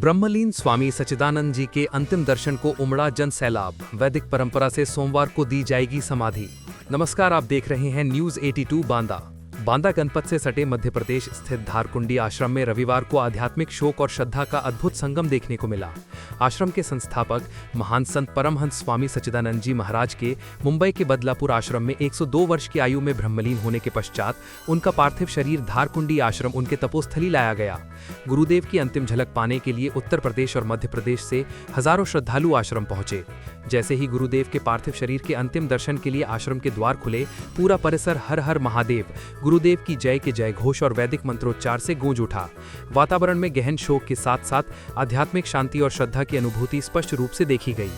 ब्रह्मलीन स्वामी सच्चिदानंद जी के अंतिम दर्शन को उमड़ा जन सैलाब। वैदिक परंपरा से सोमवार को दी जाएगी समाधि। नमस्कार, आप देख रहे हैं न्यूज 82 बांदा। बांदा जनपद से सटे मध्य प्रदेश स्थित धारकुंडी आश्रम में रविवार को आध्यात्मिक शोक और श्रद्धा का अद्भुत संगम देखने को मिला। आश्रम के संस्थापक महान संत परमहंस स्वामी सच्चिदानंद जी महाराज के मुंबई के बदलापुर आश्रम में 102 वर्ष की आयु में ब्रह्मलीन होने के पश्चात उनका पार्थिव शरीर धारकुंडी आश्रम उनके तपोस्थली लाया गया। गुरुदेव की अंतिम झलक पाने के लिए उत्तर प्रदेश और मध्य प्रदेश से हजारों श्रद्धालु आश्रम पहुंचे। जैसे ही गुरुदेव के पार्थिव शरीर के अंतिम दर्शन के लिए आश्रम के द्वार खुले, पूरा परिसर हर हर महादेव, गुरुदेव की जय के जय घोष और वैदिक मंत्रोच्चार से गूंज उठा। वातावरण में गहन शोक के साथ साथ आध्यात्मिक शांति और श्रद्धा की अनुभूति स्पष्ट रूप से देखी गई।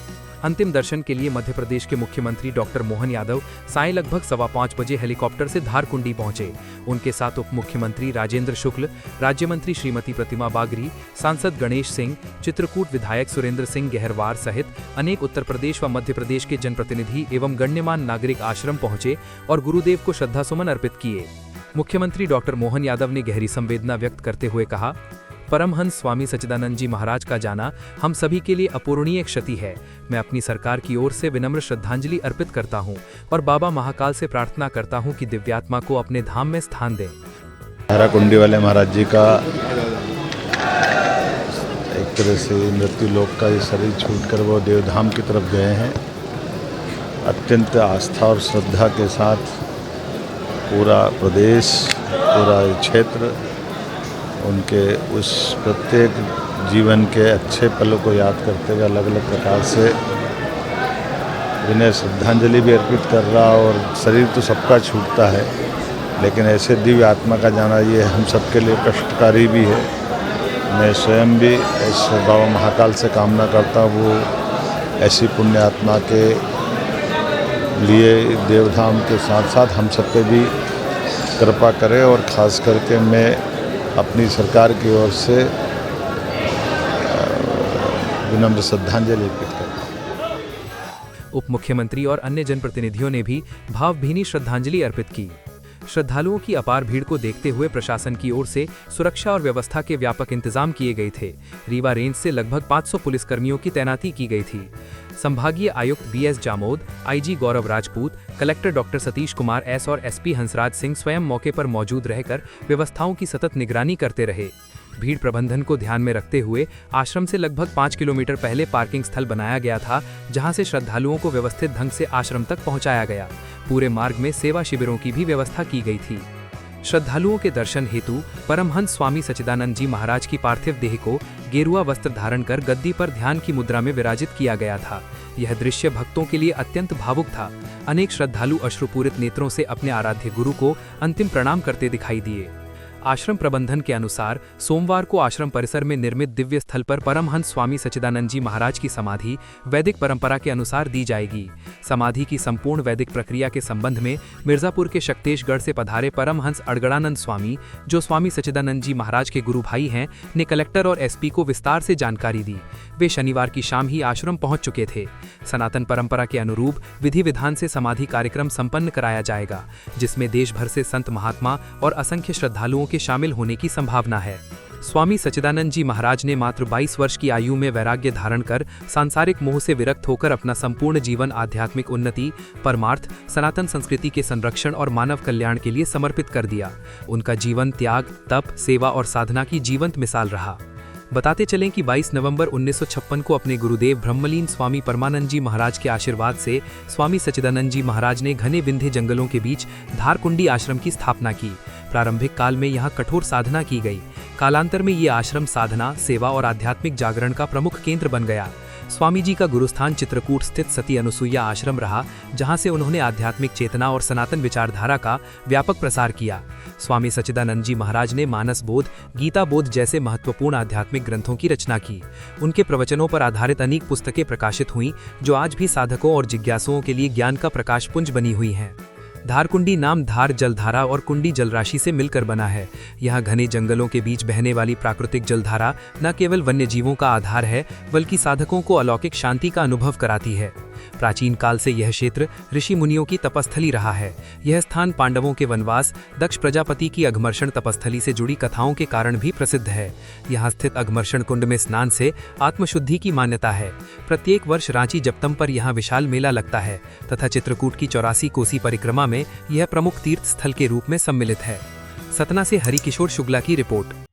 अंतिम दर्शन के लिए मध्य प्रदेश के मुख्यमंत्री डॉक्टर मोहन यादव सायं लगभग 5:15 बजे हेलीकॉप्टर से धारकुंडी पहुंचे। उनके साथ उप मुख्यमंत्री राजेंद्र शुक्ल, राज्य मंत्री श्रीमती प्रतिमा बागरी, सांसद गणेश सिंह, चित्रकूट विधायक सुरेंद्र सिंह गहरवार सहित अनेक उत्तर प्रदेश व मध्य प्रदेश के जनप्रतिनिधि एवं गण्यमान्य नागरिक आश्रम पहुंचे और गुरुदेव को श्रद्धासुमन अर्पित किए। मुख्यमंत्री डॉक्टर मोहन यादव ने गहरी संवेदना व्यक्त करते हुए कहा, परमहंस स्वामी सच्चिदानंद जी महाराज का जाना हम सभी के लिए अपूरणीय क्षति है। मैं अपनी सरकार की ओर से विनम्र श्रद्धांजलि अर्पित करता हूं और बाबा महाकाल से प्रार्थना करता हूं कि दिव्यात्मा को अपने धाम में स्थान दें। धारकुंडी वाले महाराज जी का एक तरह से मृत्यु लोक का ये शरीर छूटकर वो देवधाम की तरफ गए हैं। अत्यंत आस्था और श्रद्धा के साथ पूरा प्रदेश, पूरा क्षेत्र उनके उस प्रत्येक जीवन के अच्छे पलों को याद करते हुए अलग अलग प्रकार से उन्हें श्रद्धांजलि भी अर्पित कर रहा। और शरीर तो सबका छूटता है, लेकिन ऐसे दिव्य आत्मा का जाना ये हम सबके लिए कष्टकारी भी है। मैं स्वयं भी इस बाबा महाकाल से कामना करता हूँ वो ऐसी पुण्य आत्मा के लिए देवधाम के साथ साथ हम सब पे भी कृपा करें। और ख़ास करके मैं अपनी सरकार की ओर से विनम्र श्रद्धांजलि अर्पित करता हूं। उप मुख्यमंत्री और अन्य जनप्रतिनिधियों ने भी भावभीनी श्रद्धांजलि अर्पित की। श्रद्धालुओं की अपार भीड़ को देखते हुए प्रशासन की ओर से सुरक्षा और व्यवस्था के व्यापक इंतजाम किए गए थे। रीवा रेंज से लगभग 500 पुलिसकर्मियों की तैनाती की गई थी। संभागीय आयुक्त BS Jamod, IG Gaurav Rajput, collector doctor Satish Kumar S और एसपी हंसराज सिंह स्वयं मौके पर मौजूद रहकर व्यवस्थाओं की सतत निगरानी करते रहे। भीड़ प्रबंधन को ध्यान में रखते हुए आश्रम से लगभग 5 किलोमीटर पहले पार्किंग स्थल बनाया गया था, जहां से श्रद्धालुओं को व्यवस्थित ढंग से आश्रम तक पहुंचाया गया। पूरे मार्ग में सेवा शिविरों की भी व्यवस्था की गई थी। श्रद्धालुओं के दर्शन हेतु परमहंस स्वामी सच्चिदानंद जी महाराज की पार्थिव देह को गेरुआ वस्त्र धारण कर गद्दी पर ध्यान की मुद्रा में विराजित किया गया था। यह दृश्य भक्तों के लिए अत्यंत भावुक था। अनेक श्रद्धालु अश्रुपूरित नेत्रों से अपने आराध्य गुरु को अंतिम प्रणाम करते दिखाई दिए। आश्रम प्रबंधन के अनुसार सोमवार को आश्रम परिसर में निर्मित दिव्य स्थल पर परमहंस स्वामी सच्चिदानंद जी महाराज की समाधि वैदिक परंपरा के अनुसार दी जाएगी। समाधि की संपूर्ण वैदिक प्रक्रिया के संबंध में मिर्जापुर के शक्तेशगढ़ से पधारे परमहंस अड़गड़ानंद स्वामी, जो स्वामी सच्चिदानंद जी महाराज के गुरु भाई हैं, ने कलेक्टर और एसपी को विस्तार से जानकारी दी। वे शनिवार की शाम ही आश्रम पहुंच चुके थे। सनातन परंपरा के अनुरूप विधि विधान से समाधि कार्यक्रम संपन्न कराया जाएगा, जिसमें देश भर से संत महात्मा और असंख्य श्रद्धालुओं के शामिल होने की संभावना है। स्वामी सच्चिदानंद जी महाराज ने मात्र 22 वर्ष की आयु में वैराग्य धारण कर सांसारिक मोह से विरक्त होकर अपना संपूर्ण जीवन आध्यात्मिक उन्नति, परमार्थ, सनातन संस्कृति के संरक्षण और मानव कल्याण के लिए समर्पित कर दिया। उनका जीवन त्याग, तप, सेवा और साधना की जीवंत मिसाल रहा। बताते चलें कि 22 नवंबर 1956 को अपने गुरुदेव ब्रह्मलीन स्वामी परमानंद जी महाराज के आशीर्वाद से स्वामी सच्चिदानंद जी महाराज ने घने विंध्य जंगलों के बीच धारकुंडी आश्रम की स्थापना की। प्रारंभिक काल में यहाँ कठोर साधना की गई। कालांतर में ये आश्रम साधना, सेवा और आध्यात्मिक जागरण का प्रमुख केंद्र बन गया। स्वामी जी का गुरुस्थान चित्रकूट स्थित सती अनुसुईया आश्रम रहा, जहां से उन्होंने आध्यात्मिक चेतना और सनातन विचारधारा का व्यापक प्रसार किया। स्वामी सच्चिदानंद जी महाराज ने मानस बोध, गीता बोध जैसे महत्वपूर्ण आध्यात्मिक ग्रंथों की रचना की। उनके प्रवचनों पर आधारित अनेक पुस्तकें प्रकाशित हुईं, जो आज भी साधकों और जिज्ञासुओं के लिए ज्ञान का प्रकाशपुंज बनी हुई हैं। धारकुंडी नाम धार जलधारा और कुंडी जलराशि से मिलकर बना है। यहाँ घने जंगलों के बीच बहने वाली प्राकृतिक जलधारा न केवल वन्य जीवों का आधार है, बल्कि साधकों को अलौकिक शांति का अनुभव कराती है। प्राचीन काल से यह क्षेत्र ऋषि मुनियों की तपस्थली रहा है। यह स्थान पांडवों के वनवास, दक्ष प्रजापति की अघमर्षण तपस्थली से जुड़ी कथाओं के कारण भी प्रसिद्ध है। यहाँ स्थित अघमर्षण कुंड में स्नान से आत्मशुद्धि की मान्यता है। प्रत्येक वर्ष रांची जपतम पर यहाँ विशाल मेला लगता है तथा चित्रकूट की 84 कोसी परिक्रमा में यह प्रमुख तीर्थ स्थल के रूप में सम्मिलित है। सतना से हरिकिशोर शुक्ला की रिपोर्ट।